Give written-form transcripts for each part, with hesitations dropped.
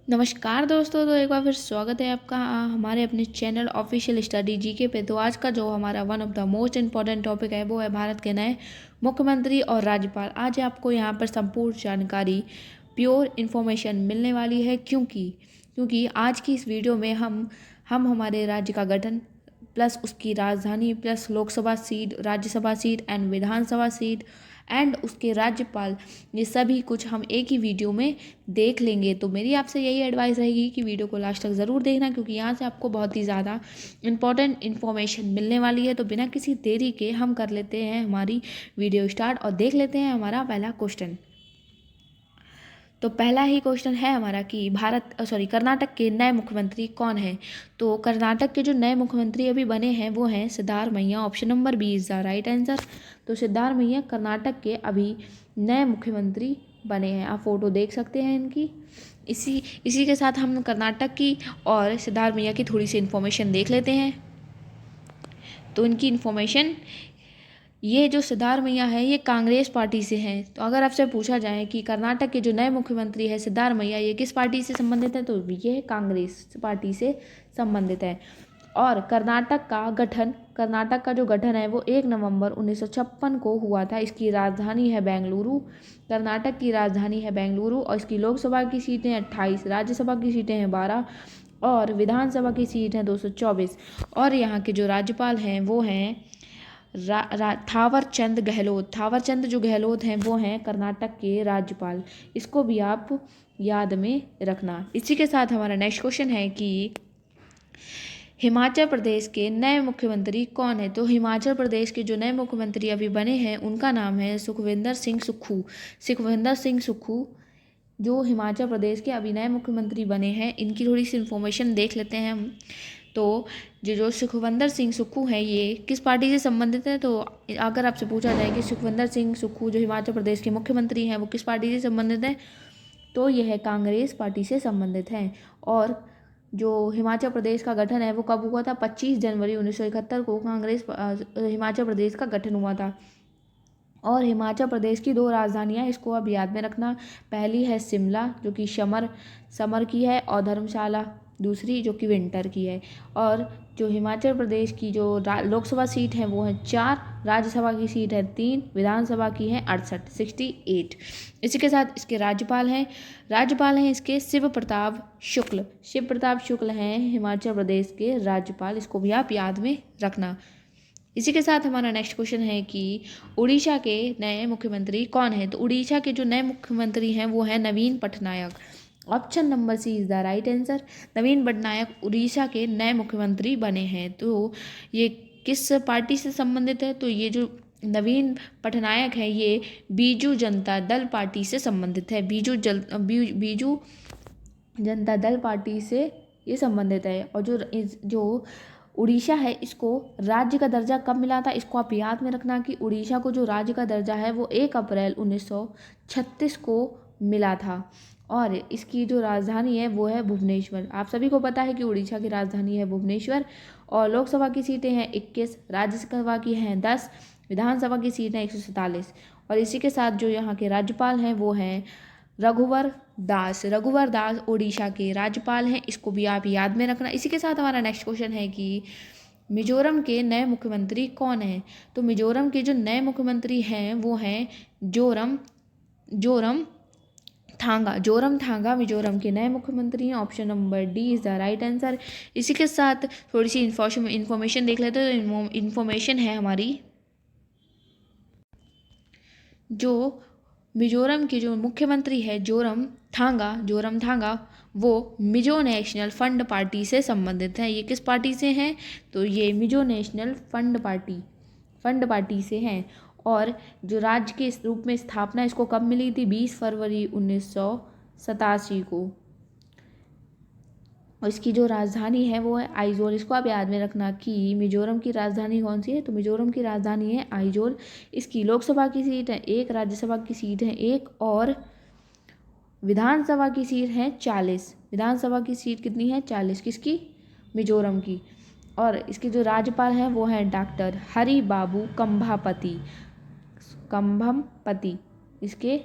नमस्कार दोस्तों, तो एक बार फिर स्वागत है आपका हमारे अपने चैनल ऑफिशियल स्टडी जीके पे। तो आज का जो हमारा one of the most important topic है वो है भारत के नए मुख्यमंत्री और राज्यपाल। आज आपको यहाँ पर संपूर्ण जानकारी, प्योर इन्फॉर्मेशन मिलने वाली है, क्योंकि आज की इस वीडियो में हम हमारे राज्य का गठन प्लस उसकी राजधानी plus Lok Sabha seat, Rajya Sabha seat and Vidhan Sabha seat and उसके राज्यपाल, ये सभी कुछ हम एक ही वीडियो में देख लेंगे। तो मेरी आपसे यही एडवाइस रहेगी कि वीडियो को लास्ट तक ज़रूर देखना, क्योंकि यहाँ से आपको बहुत ही ज़्यादा इंपॉर्टेंट इन्फॉर्मेशन मिलने वाली है। तो बिना किसी देरी के हम कर लेते हैं हमारी वीडियो स्टार्ट और देख लेते हैं हमारा पहला क्वेश्चन। तो पहला ही क्वेश्चन है हमारा कि कर्नाटक के नए मुख्यमंत्री कौन हैं। तो कर्नाटक के जो नए मुख्यमंत्री अभी बने हैं वो हैं Siddaramaiah. Option number B is the right answer. तो सिद्धारमैया कर्नाटक के अभी नए मुख्यमंत्री बने हैं। आप फोटो देख सकते हैं इनकी। इसी के साथ हम कर्नाटक की और सिद्धारमैया की थोड़ी सी इन्फॉर्मेशन देख लेते हैं। तो इनकी इन्फॉर्मेशन, ये जो सिद्धारमैया है ये कांग्रेस पार्टी से हैं। तो अगर आपसे पूछा जाए कि कर्नाटक के जो नए मुख्यमंत्री है सिद्धारमैया, ये किस पार्टी से संबंधित है, तो ये कांग्रेस पार्टी से संबंधित है। और कर्नाटक का जो गठन है वो 1 नवंबर 1956 को हुआ था। इसकी राजधानी है बेंगलुरु। कर्नाटक की राजधानी है बेंगलुरु और इसकी लोकसभा की सीटें 28, राज्यसभा की सीटें हैं 12 और विधानसभा की सीट है 224। और यहाँ के जो राज्यपाल हैं वो हैं थावरचंद जो गहलोत हैं वो हैं कर्नाटक के राज्यपाल। इसको भी आप याद में रखना। इसी के साथ हमारा नेक्स्ट क्वेश्चन है कि हिमाचल प्रदेश के नए मुख्यमंत्री कौन है। तो हिमाचल प्रदेश के जो नए मुख्यमंत्री अभी बने हैं उनका नाम है सुखविंदर सिंह सुक्खू जो हिमाचल प्रदेश के अभी नए मुख्यमंत्री बने हैं। इनकी थोड़ी सी इन्फॉर्मेशन देख लेते हैं हम। तो जो सुखविंदर सिंह सुक्खू हैं ये किस पार्टी से संबंधित है। तो अगर आपसे पूछा जाए कि सुखविंदर सिंह सुक्खू जो हिमाचल प्रदेश के मुख्यमंत्री हैं वो किस पार्टी से संबंधित है, तो यह कांग्रेस पार्टी से संबंधित हैं। और जो हिमाचल प्रदेश का गठन है वो कब हुआ था, 25 जनवरी 1971 को हिमाचल प्रदेश का गठन हुआ था। और हिमाचल प्रदेश की 2 राजधानियाँ, इसको आप याद में रखना। पहली है शिमला जो कि समर की है और धर्मशाला दूसरी जो कि विंटर की है। और जो हिमाचल प्रदेश की जो लोकसभा सीट है वो है 4, राज्यसभा की सीट है 3, विधानसभा की है 68। इसी के साथ इसके राज्यपाल हैं इसके शिव प्रताप शुक्ल हैं हिमाचल प्रदेश के राज्यपाल। इसको भी आप याद में रखना। इसी के साथ हमारा नेक्स्ट क्वेश्चन है कि उड़ीसा के नए मुख्यमंत्री कौन है। तो उड़ीसा के जो नए मुख्यमंत्री हैं वो है Naveen Patnaik. Option number C is the right answer. Naveen Patnaik Orissa के नए मुख्यमंत्री बने हैं। तो ये किस पार्टी से संबंधित है, तो ये जो नवीन पटनायक है ये बीजू जनता दल पार्टी से संबंधित है। बीजू जनता दल पार्टी से ये संबंधित है। और जो उड़ीसा है इसको राज्य का दर्जा कब मिला था, इसको आप याद में रखना कि उड़ीसा को जो राज्य का दर्जा है वो 1 अप्रैल 1936 को मिला था। और इसकी जो राजधानी है वो है भुवनेश्वर। आप सभी को पता है कि उड़ीसा की राजधानी है भुवनेश्वर। और लोकसभा की सीटें हैं 21, राज्यसभा की हैं 10, विधानसभा की सीट है 147। और इसी के साथ जो यहाँ के राज्यपाल हैं वो हैं रघुवर दास उड़ीसा के राज्यपाल हैं। इसको भी आप याद में रखना। इसी के साथ हमारा नेक्स्ट क्वेश्चन है कि मिजोरम के नए मुख्यमंत्री कौन हैं। तो मिजोरम के जो नए मुख्यमंत्री हैं वो हैं जोरम थांगा मिजोरम के नए मुख्यमंत्री हैं। Option number D is the right answer. इसी के साथ थोड़ी सी इन्फॉर्मेशन देख लेते हैं। तो इन्फॉर्मेशन है हमारी, जो मिजोरम के जो मुख्यमंत्री है जोरम थांगा वो मिजो नेशनल फंड पार्टी से संबंधित है। ये किस पार्टी से हैं, तो ये मिजो नेशनल फंड पार्टी से हैं। और जो राज्य के इस रूप में स्थापना इसको कब मिली थी, 20 फरवरी 1987 को। और इसकी जो राजधानी है वो है आइजोल। इसको आप याद में रखना कि मिजोरम की राजधानी कौन सी है, तो मिजोरम की राजधानी है आइजोल। इसकी लोकसभा की सीट है 1, राज्यसभा की सीट है 1 और विधानसभा की सीट है 40। विधानसभा की सीट कितनी है, 40, किसकी, मिजोरम की। और इसके जो राज्यपाल हैं वो हैं डॉक्टर हरि बाबू कंभापति इसके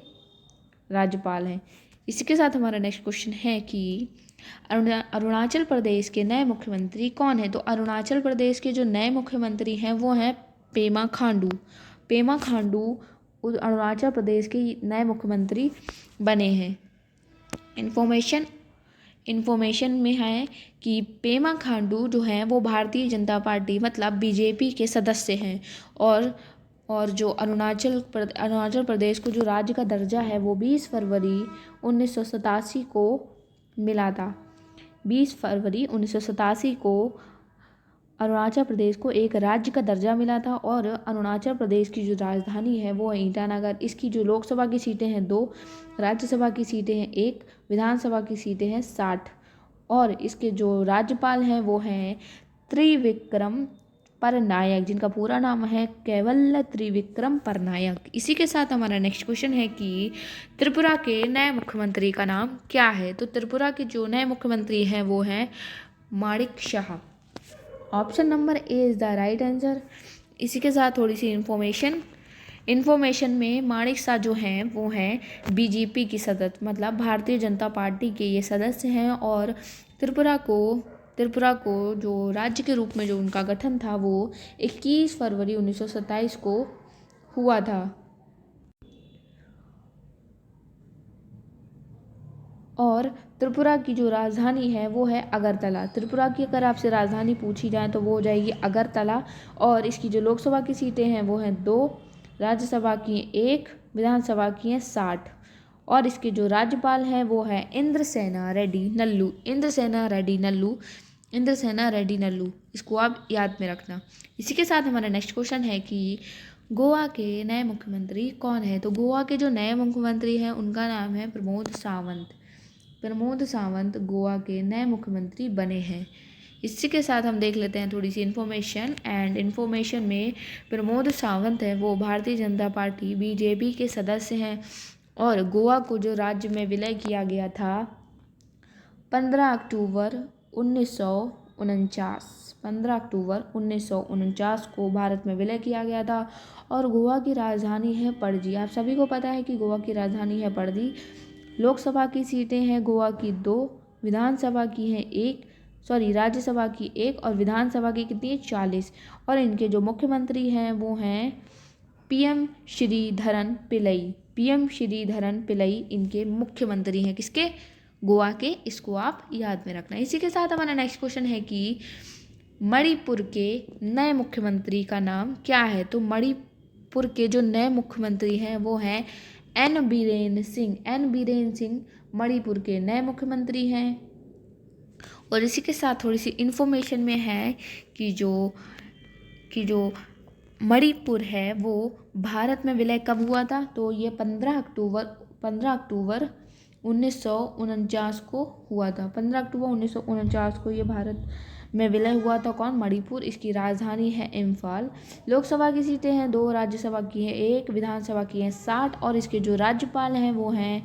राज्यपाल हैं। इसी के साथ हमारा नेक्स्ट क्वेश्चन है कि अरुणाचल प्रदेश के नए मुख्यमंत्री कौन है। तो अरुणाचल प्रदेश के जो नए मुख्यमंत्री हैं वो हैं पेमा खांडू। पेमा खांडू अरुणाचल प्रदेश के नए मुख्यमंत्री बने हैं। इन्फॉर्मेशन में है कि पेमा खांडू जो हैं वो भारतीय जनता पार्टी मतलब बीजेपी के सदस्य हैं। और जो अरुणाचल प्रदेश को जो राज्य का दर्जा है वो 20 फरवरी 1987 को मिला था। 20 फरवरी 1987 को अरुणाचल प्रदेश को एक राज्य का दर्जा मिला था। और अरुणाचल प्रदेश की जो राजधानी है वो है ईटानगर। इसकी जो लोकसभा की सीटें हैं 2, राज्यसभा की सीटें हैं 1, विधानसभा की सीटें हैं 60। और इसके जो राज्यपाल हैं वो हैं त्रिविक्रम परनायक, जिनका पूरा नाम है केवल त्रिविक्रम परनायक। इसी के साथ हमारा नेक्स्ट क्वेश्चन है कि त्रिपुरा के नए मुख्यमंत्री का नाम क्या है। तो त्रिपुरा के जो नए मुख्यमंत्री हैं वो हैं Manik Saha. Option number A is the right answer. इसी के साथ थोड़ी सी इन्फॉर्मेशन में माणिक शाह जो हैं वो हैं बीजेपी की सदस्य मतलब भारतीय जनता पार्टी के ये सदस्य हैं। और त्रिपुरा को जो राज्य के रूप में जो उनका गठन था वो 21 फरवरी 1927 को हुआ था। और त्रिपुरा की जो राजधानी है वो है अगरतला। त्रिपुरा की अगर आपसे राजधानी पूछी जाए तो वो हो जाएगी अगरतला। और इसकी जो लोकसभा की सीटें हैं वो हैं 2, राज्यसभा की 1, विधानसभा की हैं 60। और इसके जो राज्यपाल हैं वो है इंद्रसेना रेड्डी नल्लू। इसको आप याद में रखना। इसी के साथ हमारा नेक्स्ट क्वेश्चन है कि गोवा के नए मुख्यमंत्री कौन है। तो गोवा के जो नए मुख्यमंत्री हैं उनका नाम है प्रमोद सावंत गोवा के नए मुख्यमंत्री बने हैं। इसी के साथ हम देख लेते हैं थोड़ी सी इन्फॉर्मेशन में प्रमोद सावंत है वो भारतीय जनता पार्टी बीजेपी के सदस्य हैं। और गोवा को जो राज्य में विलय किया गया था 15 अक्टूबर 1949 को भारत में विलय किया गया था। और गोवा की राजधानी है पणजी। आप सभी को पता है कि गोवा की राजधानी है पणजी। लोकसभा की सीटें हैं गोवा की 2, विधानसभा की हैं 1, राज्यसभा की 1 और विधानसभा की कितनी है 40। और इनके जो मुख्यमंत्री हैं वो हैं पीएम श्रीधरन पिल्लई इनके मुख्यमंत्री हैं। किसके? गोवा के। इसको आप याद में रखना। इसी के साथ हमारा नेक्स्ट क्वेश्चन है कि मणिपुर के नए मुख्यमंत्री का नाम क्या है। तो मणिपुर के जो नए मुख्यमंत्री हैं वो हैं एन बीरेन सिंह मणिपुर के नए मुख्यमंत्री हैं। और इसी के साथ थोड़ी सी इन्फॉर्मेशन में है कि जो मणिपुर है वो भारत में विलय कब हुआ था। तो ये 15 अक्टूबर 1949 को हुआ था। 15 अक्टूबर 1949 को ये भारत में विलय हुआ था। कौन? मणिपुर। इसकी राजधानी है इम्फाल। लोकसभा की सीटें हैं 2, राज्यसभा की है 1, विधानसभा की है 60। और इसके जो राज्यपाल हैं वो हैं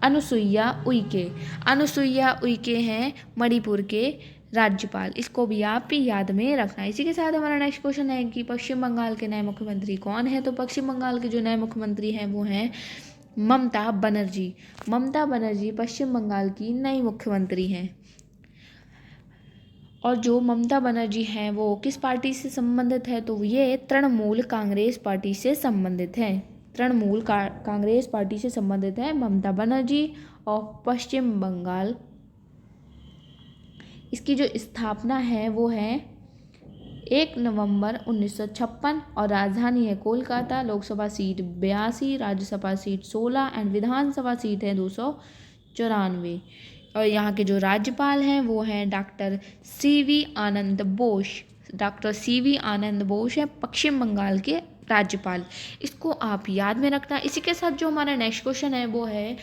अनुसुईया उइके हैं मणिपुर के राज्यपाल। इसको भी आप भी याद में रखना। इसी के साथ हमारा नेक्स्ट क्वेश्चन है कि पश्चिम बंगाल के नए मुख्यमंत्री कौन है। तो पश्चिम बंगाल के जो नए मुख्यमंत्री हैं वो हैं ममता बनर्जी पश्चिम बंगाल की नई मुख्यमंत्री हैं। और जो ममता बनर्जी हैं वो किस पार्टी से संबंधित है। तो ये तृणमूल कांग्रेस पार्टी से संबंधित है। ममता बनर्जी और पश्चिम बंगाल। इसकी जो स्थापना है वो है 1 नवंबर 1956 और राजधानी है Kolkata. Lok Sabha seat 82, Rajya Sabha seat 16 and Vidhan Sabha seat है 294। और यहाँ के जो राज्यपाल हैं वो हैं डॉक्टर सीवी आनंद बोस हैं पश्चिम बंगाल के राज्यपाल। इसको आप याद में रखना। इसी के साथ जो हमारा नेक्स्ट क्वेश्चन है वो है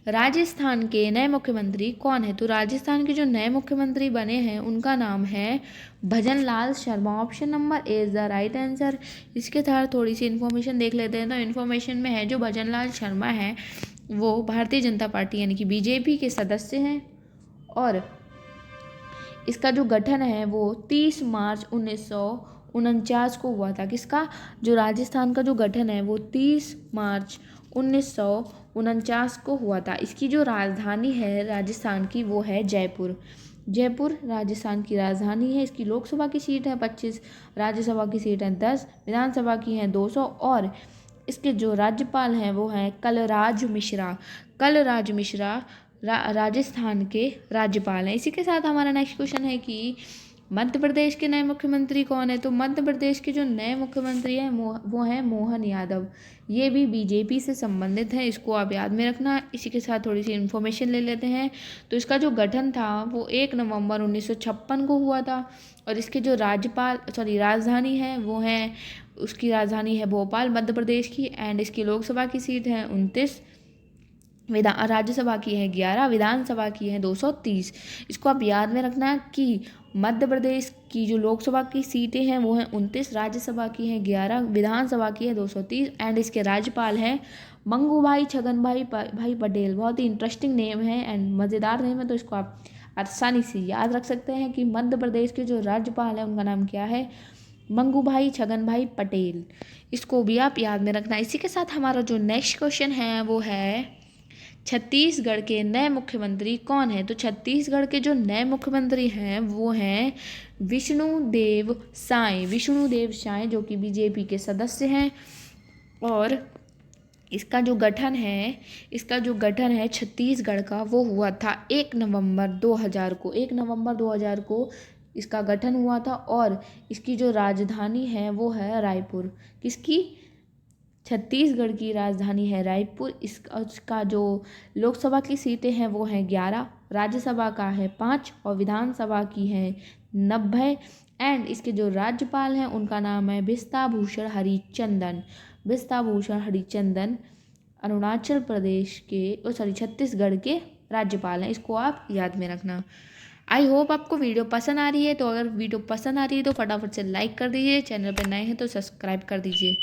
राजस्थान के नए मुख्यमंत्री कौन है। तो राजस्थान के जो नए मुख्यमंत्री बने हैं उनका नाम है Bhajan Lal Sharma. Option number A is the right answer. इसके साथ थोड़ी सी इन्फॉर्मेशन देख लेते हैं। तो इन्फॉर्मेशन में है जो भजन लाल शर्मा है वो भारतीय जनता पार्टी यानी कि बीजेपी के सदस्य हैं। और इसका जो गठन है वो 30 मार्च 1949 को हुआ था। किसका? जो राजस्थान का जो गठन है वो 30 मार्च 1949 को हुआ था। इसकी जो राजधानी है राजस्थान की वो है जयपुर। जयपुर राजस्थान की राजधानी है। इसकी लोकसभा की सीट है 25, राज्यसभा की सीट है 10, विधानसभा की है 200 और इसके जो राज्यपाल हैं वो हैं कलराज मिश्रा। कलराज मिश्रा राजस्थान के राज्यपाल हैं। इसी के साथ हमारा नेक्स्ट क्वेश्चन है कि मध्य प्रदेश के नए मुख्यमंत्री कौन है। तो मध्य प्रदेश के जो नए मुख्यमंत्री हैं वो हैं मोहन यादव। ये भी बीजेपी से संबंधित है, इसको आप याद में रखना। इसी के साथ थोड़ी सी इन्फॉर्मेशन ले लेते हैं। तो इसका जो गठन था वो 1 नवंबर 1956 को हुआ था और इसके जो राजधानी है वो है, उसकी राजधानी है भोपाल मध्य प्रदेश की एंड इसकी लोकसभा की सीट है 29, राज्यसभा की है 11, विधानसभा की है 230। इसको आप याद में रखना कि मध्य प्रदेश की जो लोकसभा की सीटें हैं वो हैं 29, राज्यसभा की हैं 11, विधानसभा की है 230 एंड इसके राज्यपाल हैं मंगूभाई छगन भाई पटेल। बहुत ही इंटरेस्टिंग नेम है एंड मज़ेदार नेम है, तो इसको आप आसानी से याद रख सकते हैं कि मध्य प्रदेश के जो राज्यपाल हैं उनका नाम क्या है, मंगूभाई छगन भाई पटेल। इसको भी आप याद में रखना। इसी के साथ हमारा जो नेक्स्ट क्वेश्चन है वो है छत्तीसगढ़ के नए मुख्यमंत्री कौन है। तो छत्तीसगढ़ के जो नए मुख्यमंत्री हैं वो हैं विष्णुदेव साय जो कि बीजेपी के सदस्य हैं और इसका जो गठन है छत्तीसगढ़ का वो हुआ था 1 नवंबर 2000 को। 1 नवंबर 2000 को इसका गठन हुआ था और इसकी जो राजधानी है वो है रायपुर। किसकी? छत्तीसगढ़ की राजधानी है रायपुर। इसका जो लोकसभा की सीटें हैं वो हैं 11, राज्यसभा का है 5 और विधानसभा की है 90 एंड इसके जो राज्यपाल हैं उनका नाम है बिस्ताभूषण हरिचंदन। अरुणाचल प्रदेश के छत्तीसगढ़ के राज्यपाल हैं। इसको आप याद में रखना। आई होप आपको वीडियो पसंद आ रही है। तो अगर वीडियो पसंद आ रही है तो फटाफट से लाइक कर दीजिए, चैनल पर नए हैं तो सब्सक्राइब कर दीजिए।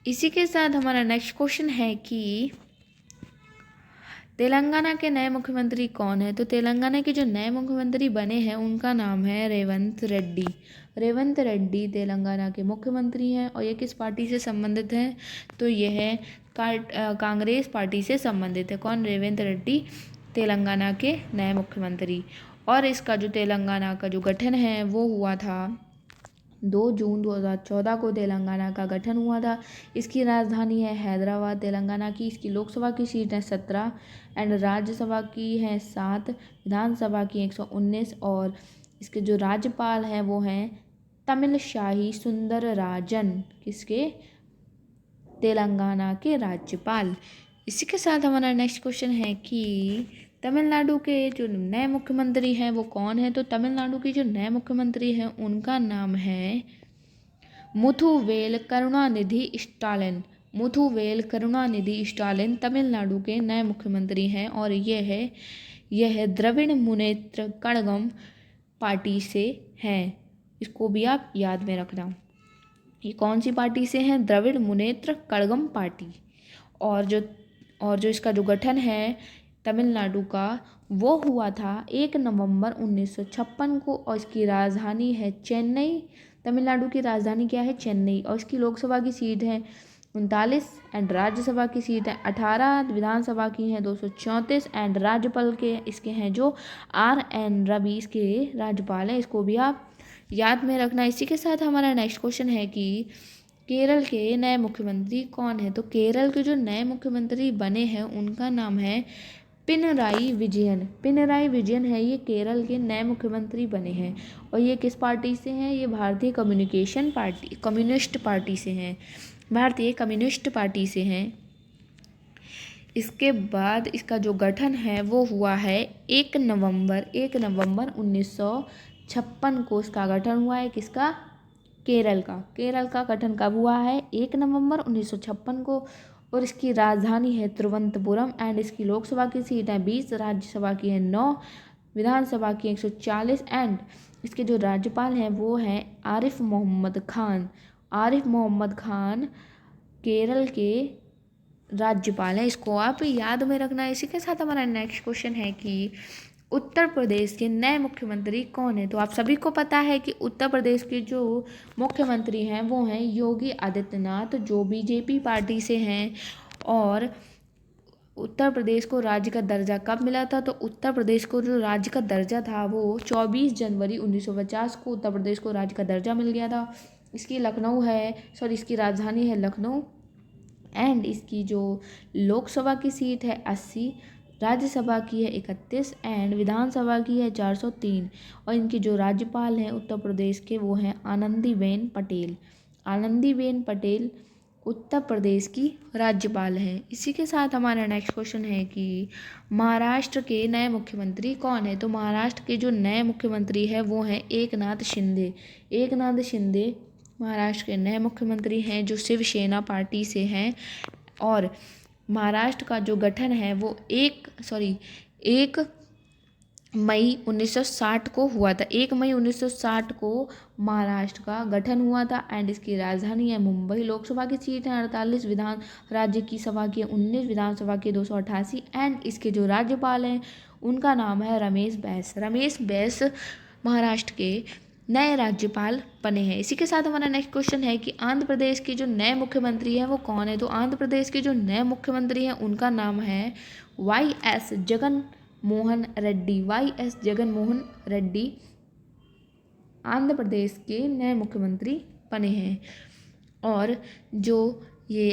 इसी के साथ हमारा नेक्स्ट क्वेश्चन है कि तेलंगाना के नए मुख्यमंत्री कौन है। तो तेलंगाना के जो नए मुख्यमंत्री बने हैं उनका नाम है रेवंत रेड्डी तेलंगाना के मुख्यमंत्री हैं और ये किस पार्टी से संबंधित हैं। तो यह कांग्रेस पार्टी से संबंधित है। कौन? रेवंत रेड्डी तेलंगाना के नए मुख्यमंत्री। और इसका जो तेलंगाना का जो गठन है वो हुआ था 2 जून 2014 को तेलंगाना का गठन हुआ था। इसकी राजधानी है हैदराबाद तेलंगाना की। इसकी लोकसभा की सीट है 17 एंड राज्यसभा की है 7, विधानसभा की 119 और इसके जो राज्यपाल हैं वो हैं तमिलसाई सुंदरराजन। किसके? तेलंगाना के राज्यपाल। इसी के साथ हमारा नेक्स्ट क्वेश्चन है कि तमिलनाडु के जो नए मुख्यमंत्री हैं वो कौन है। तो तमिलनाडु के जो नए मुख्यमंत्री हैं उनका नाम है मुथुवेल करुणानिधि स्टालिन तमिलनाडु के नए मुख्यमंत्री हैं और यह द्रविड़ मुनेत्र कड़गम पार्टी से हैं। इसको भी आप याद में रखना। ये कौन सी पार्टी से हैं? द्रविड़ मुनेत्र कड़गम पार्टी। और जो इसका जो गठन है तमिलनाडु का वो हुआ था 1 नवंबर 1956 को और इसकी राजधानी है चेन्नई। तमिलनाडु की राजधानी क्या है? चेन्नई। और इसकी लोकसभा की सीट है 39 एंड राज्यसभा की सीट है 18, विधानसभा की है 234 एंड राज्यपाल के इसके हैं जो RN रवि इसके राज्यपाल हैं। इसको भी आप याद में रखना। इसी के साथ हमारा नेक्स्ट क्वेश्चन है कि केरल के नए मुख्यमंत्री कौन है। तो केरल के जो नए मुख्यमंत्री बने हैं उनका नाम है पिनराई विजयन है। ये केरल के नए मुख्यमंत्री बने हैं और ये किस पार्टी से हैं? ये भारतीय कम्युनिस्ट पार्टी से हैं। इसके बाद इसका जो गठन है वो हुआ है 1 नवंबर 1956 को इसका गठन हुआ है। किसका? केरल का गठन कब हुआ है? 1 नवंबर 1956 को और इसकी राजधानी है तिरुवनंतपुरम एंड इसकी लोकसभा की सीट है 20, राज्यसभा की है 9, विधानसभा की 140 एंड इसके जो राज्यपाल हैं वो हैं आरिफ मोहम्मद खान केरल के राज्यपाल हैं। इसको आप याद में रखना। इसी के साथ हमारा नेक्स्ट क्वेश्चन है कि उत्तर प्रदेश के नए मुख्यमंत्री कौन है। तो आप सभी को पता है कि उत्तर प्रदेश के जो मुख्यमंत्री हैं वो हैं योगी आदित्यनाथ जो बीजेपी पार्टी से हैं और उत्तर प्रदेश को राज्य का दर्जा कब मिला था? तो उत्तर प्रदेश को जो राज्य का दर्जा था वो 24 जनवरी 1950 को उत्तर प्रदेश को राज्य का दर्जा मिल गया था। इसकी राजधानी है लखनऊ। एंड इसकी जो लोकसभा की सीट है 80, राज्यसभा की है 31 एंड विधानसभा की है 403। और इनके जो राज्यपाल हैं उत्तर प्रदेश के वो हैं आनंदीबेन पटेल। आनंदीबेन पटेल उत्तर प्रदेश की राज्यपाल हैं। इसी के साथ हमारा नेक्स्ट क्वेश्चन है कि महाराष्ट्र के नए मुख्यमंत्री कौन है? तो महाराष्ट्र के जो नए मुख्यमंत्री हैं वो हैं एकनाथ शिंदे। एकनाथ शिंदे महाराष्ट्र के नए मुख्यमंत्री हैं जो शिवसेना पार्टी से हैं। और महाराष्ट्र का जो गठन है वो 1 मई 1960 को हुआ था। 1 मई 1960 को महाराष्ट्र का गठन हुआ था एंड इसकी राजधानी है मुंबई। लोकसभा की सीट है 48, विधान राज्य की सभा की 19, विधानसभा की 288 एंड इसके जो राज्यपाल हैं उनका नाम है रमेश बैस। रमेश बैस महाराष्ट्र के नए राज्यपाल बने हैं। इसी के साथ हमारा नेक्स्ट क्वेश्चन है कि आंध्र प्रदेश के जो नए मुख्यमंत्री हैं वो कौन है? तो आंध्र प्रदेश के जो नए मुख्यमंत्री हैं उनका नाम है YS जगन मोहन रेड्डी। YS जगन मोहन रेड्डी आंध्र प्रदेश के नए मुख्यमंत्री बने हैं। और जो ये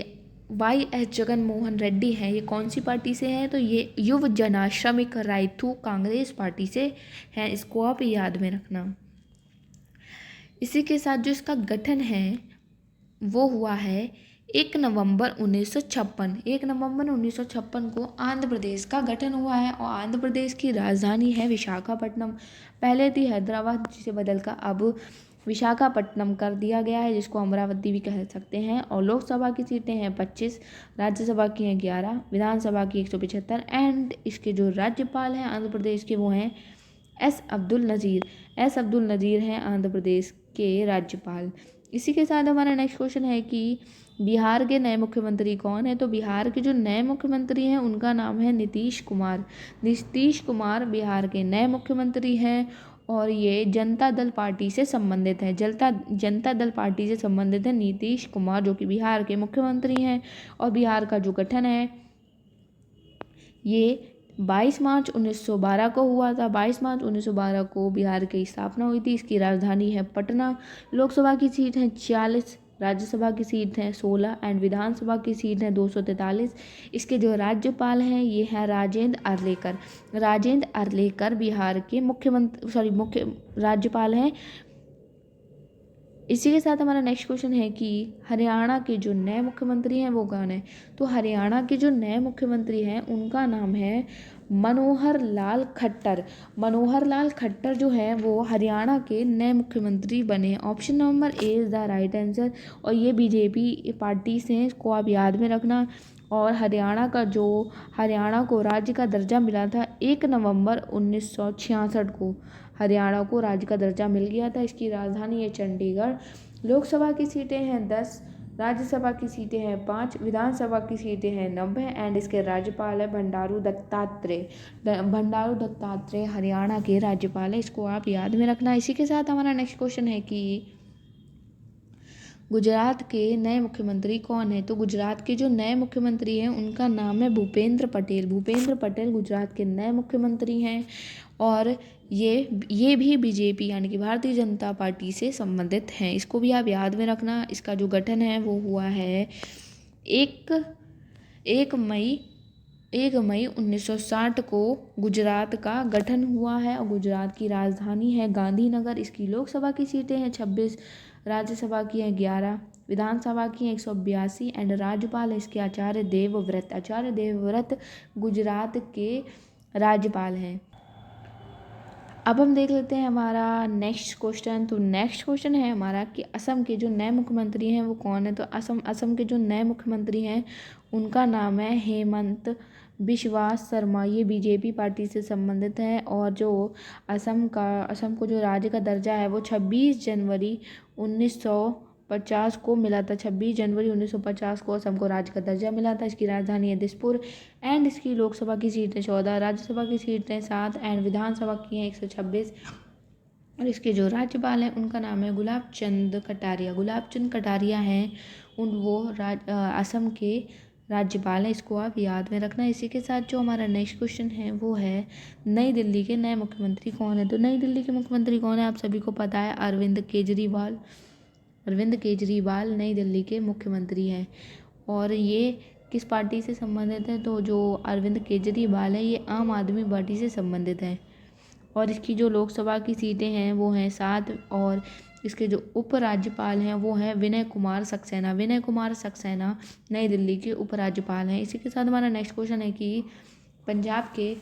YS जगन मोहन रेड्डी हैं ये कौन सी पार्टी से हैं? तो ये युव जना श्रमिक राइथू कांग्रेस पार्टी से हैं। इसको आप याद में रखना। इसी के साथ जो इसका गठन है वो हुआ है 1 नवंबर 1956। 1 नवंबर 1956 को आंध्र प्रदेश का गठन हुआ है और आंध्र प्रदेश की राजधानी है विशाखापट्टनम। पहले थी हैदराबाद जिसे बदलकर अब विशाखापट्टनम कर दिया गया है, जिसको अमरावती भी कह सकते हैं। और लोकसभा की सीटें हैं 25, राज्यसभा की हैं 11, विधानसभा की 175 एंड इसके जो राज्यपाल हैं आंध्र प्रदेश के वो हैं एस अब्दुल नज़ीर। एस अब्दुल नज़ीर हैं आंध्र प्रदेश के राज्यपाल। इसी के साथ हमारा नेक्स्ट क्वेश्चन है कि बिहार के नए मुख्यमंत्री कौन है? तो बिहार के जो नए मुख्यमंत्री हैं उनका नाम है नीतीश कुमार। नीतीश कुमार बिहार के नए मुख्यमंत्री हैं और ये जनता दल पार्टी से संबंधित है। जनता दल पार्टी से संबंधित है नीतीश कुमार जो कि बिहार के मुख्यमंत्री हैं। और बिहार का जो गठन है ये 22 मार्च 1912 को हुआ था। 22 मार्च 1912 को बिहार की स्थापना हुई थी। इसकी राजधानी है पटना। लोकसभा की सीट है 40, राज्यसभा की सीट है 16 एंड विधानसभा की सीट है 243। इसके जो राज्यपाल हैं ये हैं राजेंद्र अर्लेकर। राजेंद्र अर्लेकर बिहार के मुख्य राज्यपाल हैं। इसी के साथ हमारा नेक्स्ट क्वेश्चन है कि हरियाणा के जो नए मुख्यमंत्री हैं वो कौन है? तो हरियाणा के जो नए मुख्यमंत्री हैं उनका नाम है मनोहर लाल खट्टर। मनोहर लाल खट्टर जो है वो हरियाणा के नए मुख्यमंत्री बने। Option number A is the right answer. और ये बीजेपी पार्टी से हैं, इसको आप याद में रखना। और हरियाणा को राज्य का दर्जा मिला था 1 नवंबर 1966 को। हरियाणा को राज्य का दर्जा मिल गया था। इसकी राजधानी है चंडीगढ़। लोकसभा की सीटें हैं 10, राज्यसभा की सीटें हैं 5, विधानसभा की सीटें हैं 90 एंड इसके राज्यपाल है बंडारू दत्तात्रेय। बंडारू दत्तात्रेय हरियाणा के राज्यपाल है, इसको आप याद में रखना। इसी के साथ हमारा नेक्स्ट क्वेश्चन है कि गुजरात के नए मुख्यमंत्री कौन है? तो गुजरात के जो नए मुख्यमंत्री हैं उनका नाम है भूपेंद्र पटेल। भूपेंद्र पटेल गुजरात के नए मुख्यमंत्री हैं और ये भी बीजेपी यानी कि भारतीय जनता पार्टी से संबंधित हैं। इसको भी आप याद में रखना। इसका जो गठन है वो हुआ है 1 मई 1960 को गुजरात का गठन हुआ है और गुजरात की राजधानी है गांधीनगर। इसकी लोकसभा की सीटें हैं 26, राज्यसभा की हैं 11, विधानसभा की हैं 182 एंड राज्यपाल है इसके आचार्य देवव्रत। आचार्य देवव्रत गुजरात के राज्यपाल हैं। अब हम देख लेते हैं हमारा नेक्स्ट क्वेश्चन। तो नेक्स्ट क्वेश्चन है हमारा कि असम के जो नए मुख्यमंत्री हैं वो कौन है? तो असम के जो नए मुख्यमंत्री हैं उनका नाम है हेमंत बिश्वास शर्मा। ये बीजेपी पार्टी से संबंधित है और जो असम को जो राज्य का दर्जा है वो 26 जनवरी 1950 को मिला था। 26 जनवरी 1950 को असम को राज्य का दर्जा मिला था। इसकी राजधानी है दिसपुर एंड इसकी लोकसभा की सीटें 14, राज्यसभा की सीटें 7 एंड विधानसभा की हैं 126। और इसके जो राज्यपाल हैं उनका नाम है गुलाब चंद कटारिया। गुलाब चंद कटारिया हैं वो असम के राज्यपाल हैं, इसको आप याद में रखना। इसी के साथ जो हमारा नेक्स्ट क्वेश्चन है वो है नई दिल्ली के नए मुख्यमंत्री कौन है। तो नई दिल्ली के मुख्यमंत्री कौन है, आप सभी को पता है, अरविंद केजरीवाल। अरविंद केजरीवाल नई दिल्ली के मुख्यमंत्री हैं और ये किस पार्टी से संबंधित है, तो जो अरविंद केजरीवाल है ये आम आदमी पार्टी से संबंधित है और इसकी जो लोकसभा की सीटें हैं वो हैं 7 और इसके जो उपराज्यपाल हैं वो हैं विनय कुमार सक्सेना। विनय कुमार सक्सेना नई दिल्ली के उपराज्यपाल हैं। इसी के साथ हमारा नेक्स्ट क्वेश्चन है कि पंजाब के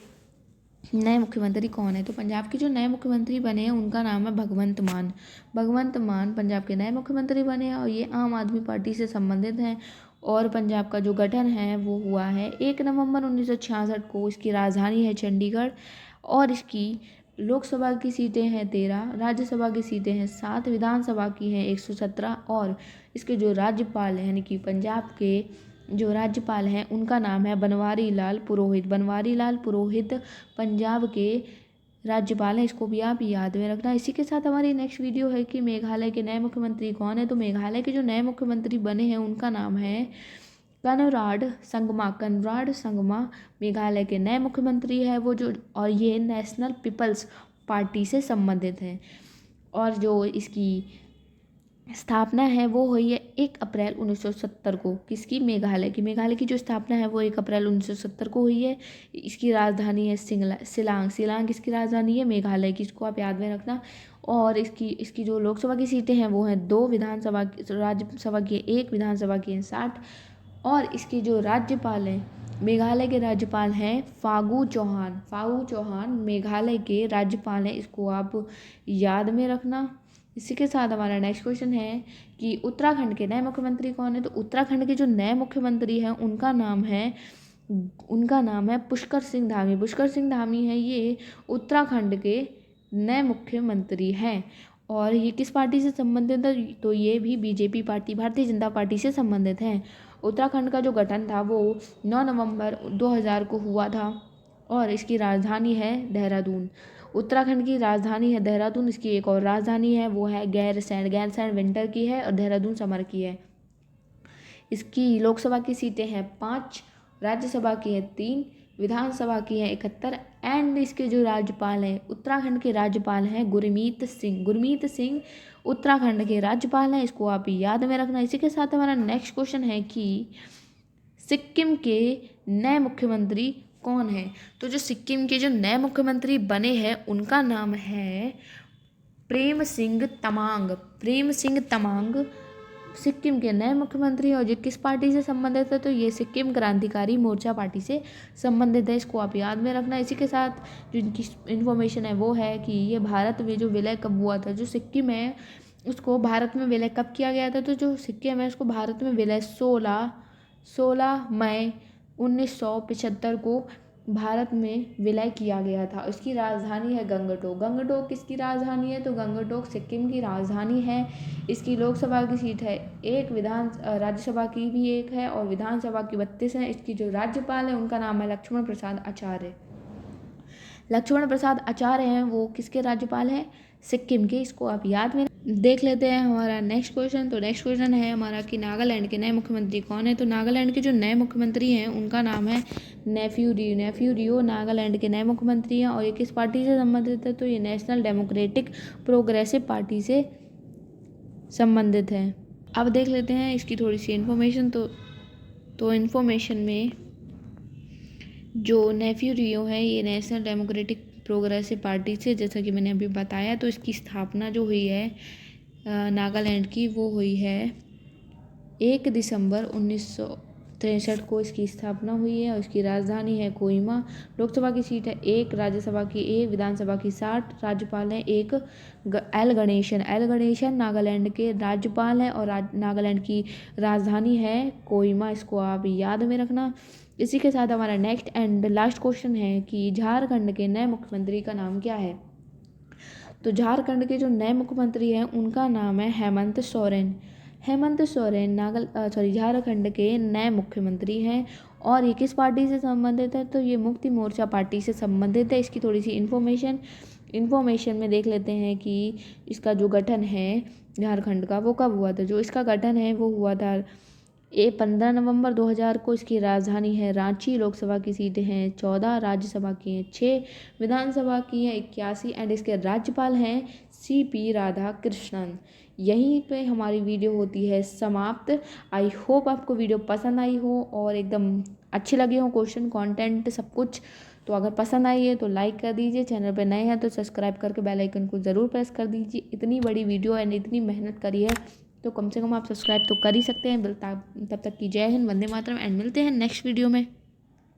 नए मुख्यमंत्री कौन है। तो पंजाब के जो नए मुख्यमंत्री बने हैं उनका नाम है भगवंत मान। भगवंत मान पंजाब के नए मुख्यमंत्री बने हैं और ये आम आदमी पार्टी से संबंधित हैं और पंजाब का जो गठन है वो हुआ है 1 नवंबर 1966 को। इसकी राजधानी है चंडीगढ़ और इसकी लोकसभा की सीटें हैं 13, राज्यसभा की सीटें हैं 7, विधानसभा की हैं 117 और इसके जो राज्यपाल हैं यानी कि पंजाब के जो राज्यपाल हैं उनका नाम है बनवारी लाल पुरोहित। बनवारी लाल पुरोहित पंजाब के राज्यपाल हैं, इसको भी आप याद में रखना। इसी के साथ हमारी नेक्स्ट वीडियो है कि मेघालय के नए मुख्यमंत्री कौन है। तो मेघालय के जो नए मुख्यमंत्री बने हैं उनका नाम है कनराड संगमा। कनराड संगमा मेघालय के नए मुख्यमंत्री है वो जो, और ये नेशनल पीपल्स पार्टी से संबंधित हैं और जो इसकी स्थापना है वो हुई है 1 अप्रैल 1970 को। किसकी, मेघालय की। मेघालय की जो स्थापना है वो 1 अप्रैल 1970 को हुई है। इसकी राजधानी है शिलांग। शिलांग इसकी राजधानी है मेघालय की, इसको आप याद में रखना। और इसकी जो लोकसभा की सीटें हैं वो हैं 2, विधानसभा राज्यसभा की 1, विधानसभा की 60 और इसके जो राज्यपाल हैं मेघालय के राज्यपाल हैं फागू चौहान। फागू चौहान मेघालय के राज्यपाल हैं, इसको आप याद में रखना। इसी के साथ हमारा नेक्स्ट क्वेश्चन है कि उत्तराखंड के नए मुख्यमंत्री कौन है। तो उत्तराखंड के जो नए मुख्यमंत्री हैं उनका नाम है पुष्कर सिंह धामी। पुष्कर सिंह धामी है ये उत्तराखंड के नए मुख्यमंत्री हैं और ये किस पार्टी से संबंधित है, तो ये भी BJP party, Bharatiya Janata party से संबंधित हैं। उत्तराखंड का जो गठन था वो 9 नवंबर 2000 को हुआ था और इसकी राजधानी है देहरादून। उत्तराखंड की राजधानी है देहरादून। इसकी एक और राजधानी है वो है गैरसैंण। गैरसैंण विंटर की है और देहरादून समर की है। इसकी लोकसभा की सीटें हैं 5, राज्यसभा की है 3, विधानसभा की है 71 एंड इसके जो राज्यपाल हैं उत्तराखंड के राज्यपाल हैं गुरमीत सिंह। गुरमीत सिंह उत्तराखंड के राज्यपाल हैं, इसको आप याद में रखना। इसी के साथ हमारा नेक्स्ट क्वेश्चन है कि सिक्किम के नए मुख्यमंत्री कौन है। तो जो सिक्किम के जो नए मुख्यमंत्री बने हैं उनका नाम है प्रेम सिंह तमांग। प्रेम सिंह तमांग सिक्किम के नए मुख्यमंत्री और ये किस पार्टी से संबंधित है, तो ये सिक्किम क्रांतिकारी मोर्चा पार्टी से संबंधित है, इसको आप याद में रखना। इसी के साथ जो इनकी इन्फॉर्मेशन है वो है कि ये भारत में जो विलय कब हुआ था, जो सिक्किम है उसको भारत में विलय कब किया गया था, तो जो सिक्किम है उसको भारत में विलय 16 मई 1975 को भारत में विलय किया गया था। इसकी राजधानी है गंगटोक। गंगटोक किसकी राजधानी है, तो गंगटोक सिक्किम की राजधानी है। इसकी लोकसभा की सीट है 1, राज्यसभा की भी 1 है और विधानसभा की 32 है। इसकी जो राज्यपाल है उनका नाम है लक्ष्मण प्रसाद आचार्य। लक्ष्मण प्रसाद आचार्य हैं वो किसके राज्यपाल हैं, सिक्किम के, इसको आप याद में देख लेते हैं। हमारा नेक्स्ट क्वेश्चन, तो नेक्स्ट क्वेश्चन है हमारा कि नागालैंड के नए मुख्यमंत्री कौन है। तो नागालैंड के जो नए मुख्यमंत्री हैं उनका नाम है नेफ्यू रियो। नेफ्यू रियो नागालैंड के नए मुख्यमंत्री हैं और ये किस पार्टी से संबंधित है, तो ये नेशनल डेमोक्रेटिक प्रोग्रेसिव पार्टी से संबंधित है। अब देख लेते हैं इसकी थोड़ी सी इन्फॉर्मेशन। तो इन्फॉर्मेशन में जो नेफ्यू रियो है ये नेशनल डेमोक्रेटिक प्रोग्रेसिव पार्टी से, जैसा कि मैंने अभी बताया, तो इसकी स्थापना जो हुई है नागालैंड की वो हुई है 1 दिसंबर 1963 को इसकी स्थापना हुई है और इसकी राजधानी है कोहिमा। लोकसभा की सीट है 1, राज्यसभा की 1, विधानसभा की 60, राज्यपाल है 1 एल गणेशन। एल गणेशन नागालैंड के राज्यपाल हैं और नागालैंड की राजधानी है कोहिमा, इसको आप याद में रखना। इसी के साथ हमारा नेक्स्ट एंड लास्ट क्वेश्चन है कि झारखंड के नए मुख्यमंत्री का नाम क्या है। तो झारखंड के जो नए मुख्यमंत्री हैं उनका नाम है हेमंत सोरेन। हेमंत सोरेन झारखंड के नए मुख्यमंत्री हैं और ये किस पार्टी से संबंधित है, तो ये मुक्ति मोर्चा पार्टी से संबंधित है। इसकी थोड़ी सी इन्फॉर्मेशन में देख लेते हैं कि इसका जो गठन है झारखंड का वो कब हुआ था। जो इसका गठन है वो हुआ था ये 15 नवंबर 2000 को। इसकी राजधानी है रांची। लोकसभा की सीटें हैं 14, राज्यसभा की हैं 6, विधानसभा की हैं 81 एंड इसके राज्यपाल हैं CP राधाकृष्णन। यहीं पे हमारी वीडियो होती है समाप्त। आई होप आपको वीडियो पसंद आई हो और एकदम अच्छे लगे हो क्वेश्चन, कंटेंट, सब कुछ। तो अगर पसंद आई है तो लाइक कर दीजिए, चैनल पे नए हैं तो सब्सक्राइब करके बेल आइकन को ज़रूर प्रेस कर दीजिए। इतनी बड़ी वीडियो एंड इतनी मेहनत करी है तो कम से कम आप सब्सक्राइब तो कर ही सकते हैं। तब तक की जय हिंद, वंदे मातरम एंड मिलते हैं नेक्स्ट वीडियो में।